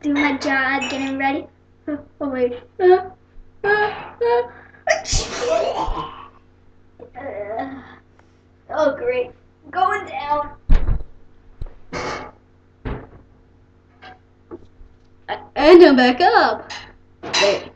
do my job, getting ready. Oh wait. Oh great, going down. And I'm back up. Wait.